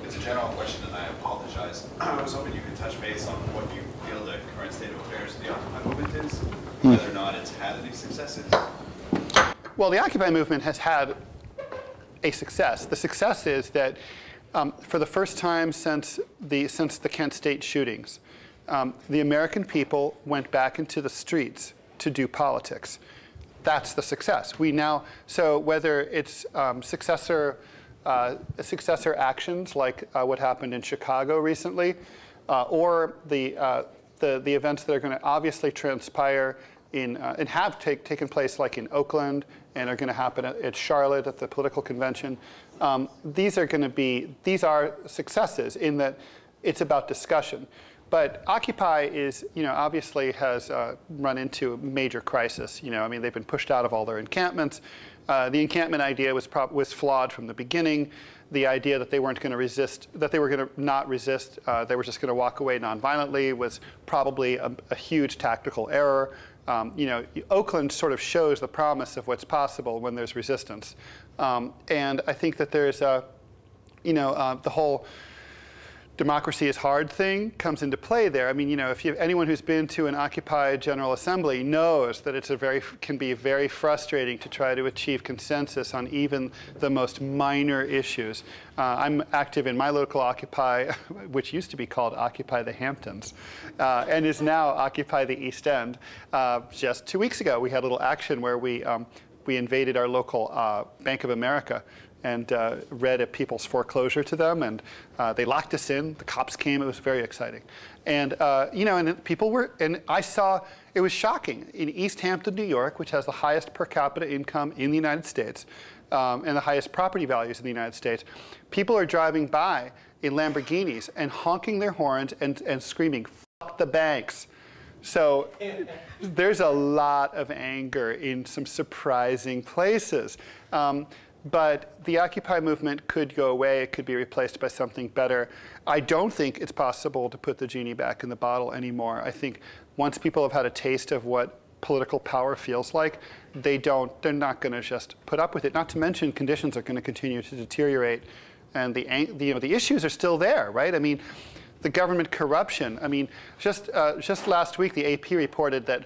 It's a general question, and I apologize. I was hoping you could touch base on what you feel the current state of affairs of the Occupy movement is, whether or not it's had any successes. Well, the Occupy movement has had a success. The success is that for the first time since the Kent State shootings, the American people went back into the streets to do politics. That's the success. So whether it's successor actions like what happened in Chicago recently, or the events that are going to obviously transpire and have taken place, like in Oakland, and are going to happen at Charlotte at the political convention. These are successes in that it's about discussion. But Occupy obviously has run into a major crisis. I mean, they've been pushed out of all their encampments. The encampment idea was flawed from the beginning. The idea that they weren't going to resist, that they were going to not resist, they were just going to walk away nonviolently, was probably a huge tactical error. Oakland sort of shows the promise of what's possible when there's resistance. And I think that there's the whole democracy is hard thing comes into play there. I mean, if anyone who's been to an Occupy General Assembly knows that can be very frustrating to try to achieve consensus on even the most minor issues. I'm active in my local Occupy, which used to be called Occupy the Hamptons, and is now Occupy the East End. Just 2 weeks ago, we had a little action where we invaded our local Bank of America and read a people's foreclosure to them, and they locked us in. The cops came. It was very exciting, and and people were. And I saw it was shocking in East Hampton, New York, which has the highest per capita income in the United States and the highest property values in the United States. People are driving by in Lamborghinis and honking their horns and screaming, "Fuck the banks." So there's a lot of anger in some surprising places. But the Occupy movement could go away. It could be replaced by something better. I don't think it's possible to put the genie back in the bottle anymore. I think once people have had a taste of what political power feels like, they're not going to just put up with it. Not to mention conditions are going to continue to deteriorate, and the issues are still there, right? I mean, the government corruption. I mean, just last week, the AP reported that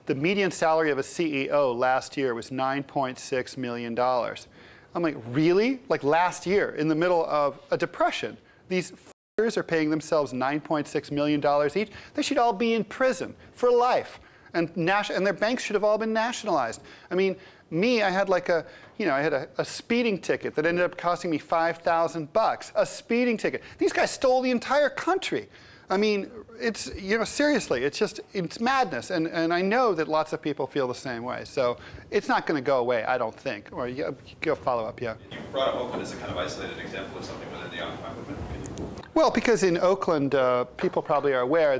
the median salary of a CEO last year was $9.6 million. I'm like, really? Like last year, in the middle of a depression, these f***ers are paying themselves $9.6 million each? They should all be in prison for life. And their banks should have all been nationalized. I mean, I had like I had a speeding ticket that ended up costing me $5,000. A speeding ticket. These guys stole the entire country. I mean, it's, seriously, it's madness. And I know that lots of people feel the same way. So it's not going to go away, I don't think. Or you go follow up, yeah. You brought up Oakland as a kind of isolated example of something within the Occupy movement. Well, because in Oakland, people probably are aware,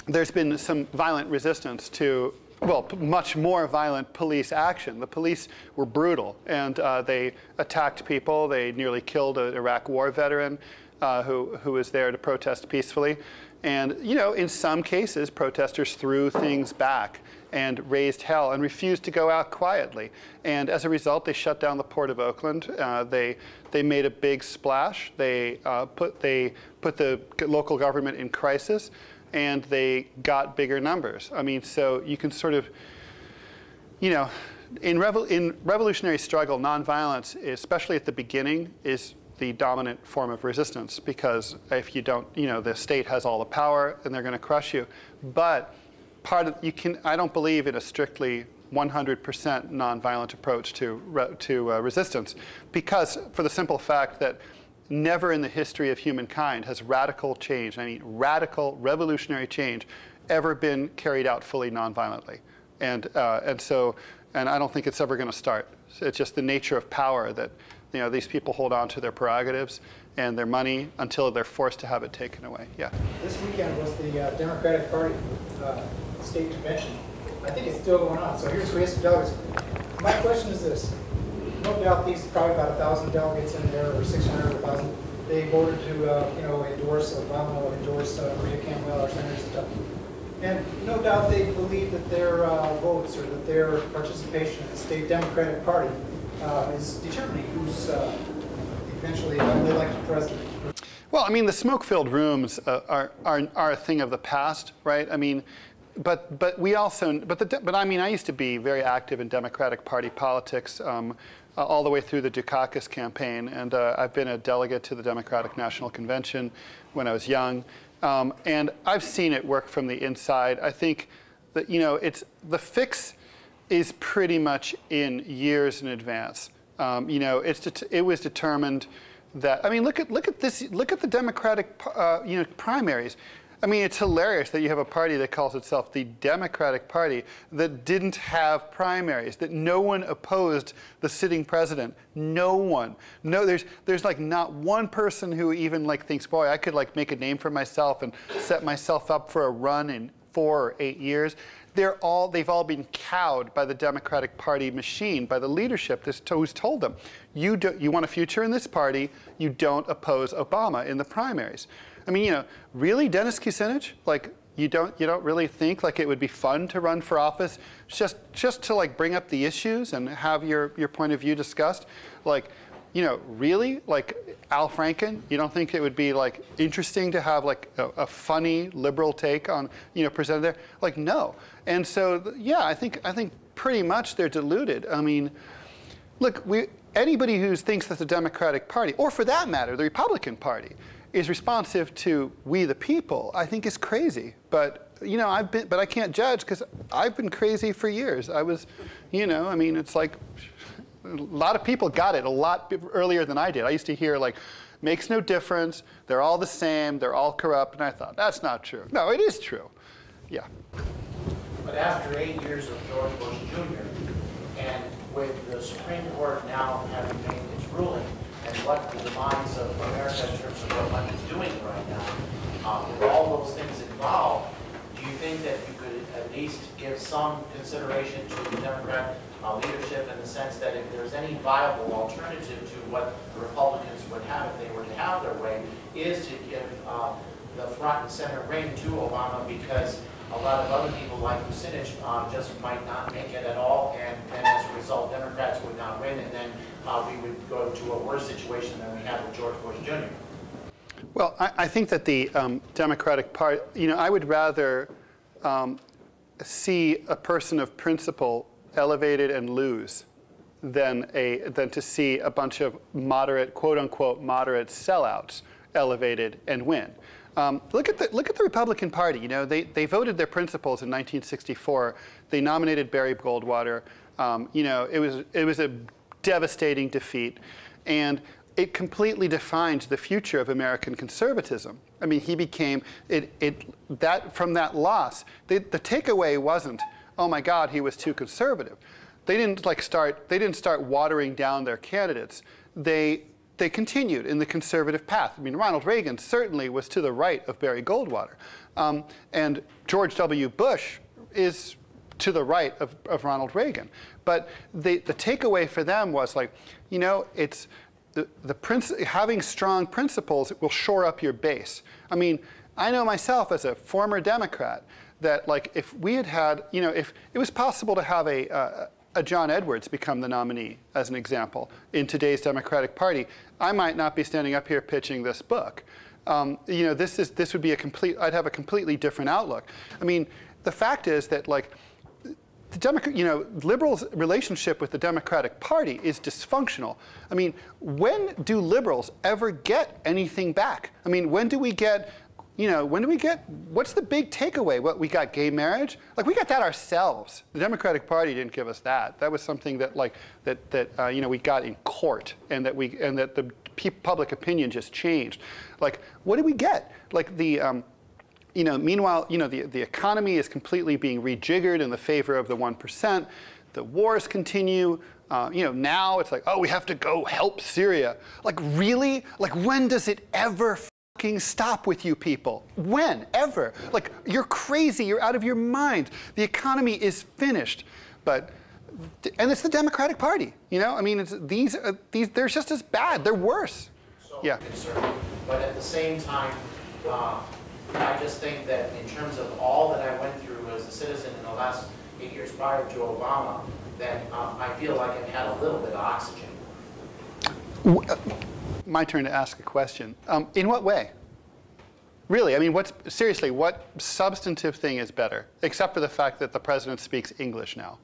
there's been some violent resistance to, well, much more violent police action. The police were brutal, and they attacked people. They nearly killed an Iraq war veteran. who was there to protest peacefully. And you know, in some cases, protesters threw things back and raised hell and refused to go out quietly. And as a result, they shut down the port of Oakland. They made a big splash. They put the local government in crisis, and they got bigger numbers. I mean, so you can sort of, you know, in revolutionary struggle, nonviolence, especially at the beginning, is the dominant form of resistance, because if you don't, you know, the state has all the power and they're going to crush you. But I don't believe in a strictly 100% nonviolent approach to resistance, because for the simple fact that never in the history of humankind has radical change, I mean radical revolutionary change, ever been carried out fully nonviolently. And I don't think it's ever going to start. It's just the nature of power that, you know, these people hold on to their prerogatives and their money until they're forced to have it taken away. Yeah. This weekend was the Democratic Party state convention. I think it's still going on. So here's some delegates. My question is this: no doubt these probably about 1,000 delegates in there, or 600 or 1,000. They voted to you know, endorse Obama, endorse Maria Campbell, our senators and stuff. And no doubt they believe that their votes, or that their participation in the state Democratic Party is determining who's eventually elected president. Well, I mean, the smoke-filled rooms are a thing of the past, right? I mean, but we also, but I mean, I used to be very active in Democratic Party politics all the way through the Dukakis campaign, and I've been a delegate to the Democratic National Convention when I was young. And I've seen it work from the inside. I think that, you know, the fix is pretty much in years in advance. You know, it was determined that, I mean, look at the Democratic you know, primaries. I mean, it's hilarious that you have a party that calls itself the Democratic Party that didn't have primaries, that no one opposed the sitting president. No one. No, there's like not one person who even like thinks, boy, I could like make a name for myself and set myself up for a run in 4 or 8 years. They've all been cowed by the Democratic Party machine, by the leadership who's told them, you want a future in this party, you don't oppose Obama in the primaries. I mean, you know, really, Dennis Kucinich? Like, you don't really think like it would be fun to run for office just to like bring up the issues and have your point of view discussed? Like, you know, really? Like Al Franken, you don't think it would be like interesting to have like a funny liberal take on, you know, presented there? Like, no. And so, yeah, I think pretty much they're deluded. I mean, look, anybody who thinks that the Democratic Party, or for that matter, the Republican Party, is responsive to we the people, I think is crazy. But you know, but I can't judge because I've been crazy for years. I was, you know, I mean, it's like a lot of people got it a lot earlier than I did. I used to hear like, makes no difference, they're all the same, they're all corrupt, and I thought, that's not true. No, it is true. Yeah. But after 8 years of George Bush Jr., and with the Supreme Court now having made its ruling, and what the demise of America in terms of what money is doing right now, with all those things involved, do you think that you could at least give some consideration to the Democrat leadership in the sense that if there's any viable alternative to what the Republicans would have if they were to have their way, is to give the front and center rein to Obama, because a lot of other people like Kucinich just might not make it at all, and then as a result, Democrats would not win, and then we would go to a worse situation than we had with George Bush Jr. Well, I think that the Democratic Party, you know, I would rather see a person of principle elevated and lose than to see a bunch of moderate, quote unquote, moderate sellouts elevated and win. Look at the Republican Party. You know, they voted their principles in 1964. They nominated Barry Goldwater. You know, it was a devastating defeat, and it completely defined the future of American conservatism. I mean, he became from that loss. The takeaway wasn't, oh my God, he was too conservative. They didn't start watering down their candidates. They continued in the conservative path. I mean, Ronald Reagan certainly was to the right of Barry Goldwater, and George W. Bush is to the right of Ronald Reagan. But the takeaway for them was like, you know, having strong principles will shore up your base. I mean, I know myself as a former Democrat that, like, if we had, you know, if it was possible to have a John Edwards become the nominee, as an example, in today's Democratic Party, I might not be standing up here pitching this book. You know, this would be I'd have a completely different outlook. I mean, the fact is that, like, liberals' relationship with the Democratic Party is dysfunctional. I mean, when do liberals ever get anything back? I mean, when do we get, what's the big takeaway? What, we got gay marriage? Like, we got that ourselves. The Democratic Party didn't give us that. That was something that, like, we got in court, and that the public opinion just changed. Like, what did we get? Like, meanwhile, the economy is completely being rejiggered in the favor of the 1%. The wars continue. Now it's like, oh, we have to go help Syria. Like, really? Like, when does it ever fucking stop with you people? When? Ever? Like, you're crazy. You're out of your mind. The economy is finished. And it's the Democratic Party. You know, I mean, they're just as bad. They're worse. So yeah. Concerned. But at the same time, I just think that in terms of all that I went through as a citizen in the last 8 years prior to Obama, that I feel like I've had a little bit of oxygen. My turn to ask a question. In what way? Really, I mean, seriously, what substantive thing is better, except for the fact that the president speaks English now?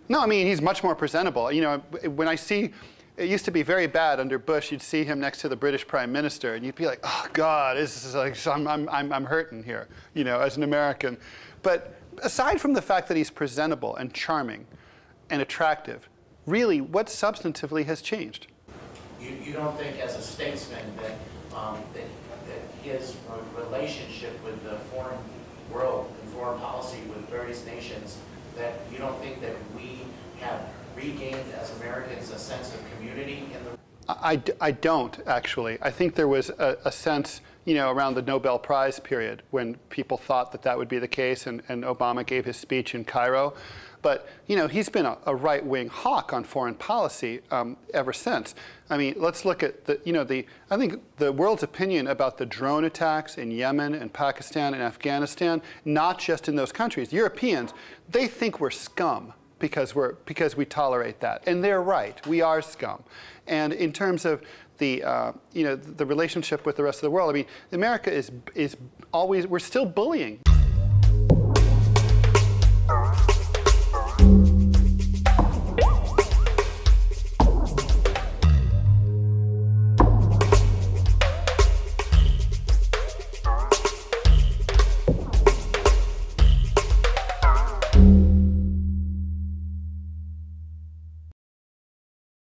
No, I mean, he's much more presentable. You know, when I see, it used to be very bad under Bush. You'd see him next to the British Prime Minister, and you'd be like, "Oh God, this is like I'm hurting here," you know, as an American. But aside from the fact that he's presentable and charming and attractive, really, what substantively has changed? You don't think, as a statesman, that his relationship with the foreign world and foreign policy with various nations, that you don't think that we have regained as Americans a sense of community in the... I don't, actually. I think there was a sense, you know, around the Nobel Prize period when people thought that that would be the case, and Obama gave his speech in Cairo. But, you know, he's been a right-wing hawk on foreign policy ever since. I mean, let's look at I think the world's opinion about the drone attacks in Yemen and Pakistan and Afghanistan, not just in those countries. Europeans, they think we're scum because we tolerate that. And they're right. We are scum. And in terms of the relationship with the rest of the world, I mean, America is always, we're still bullying.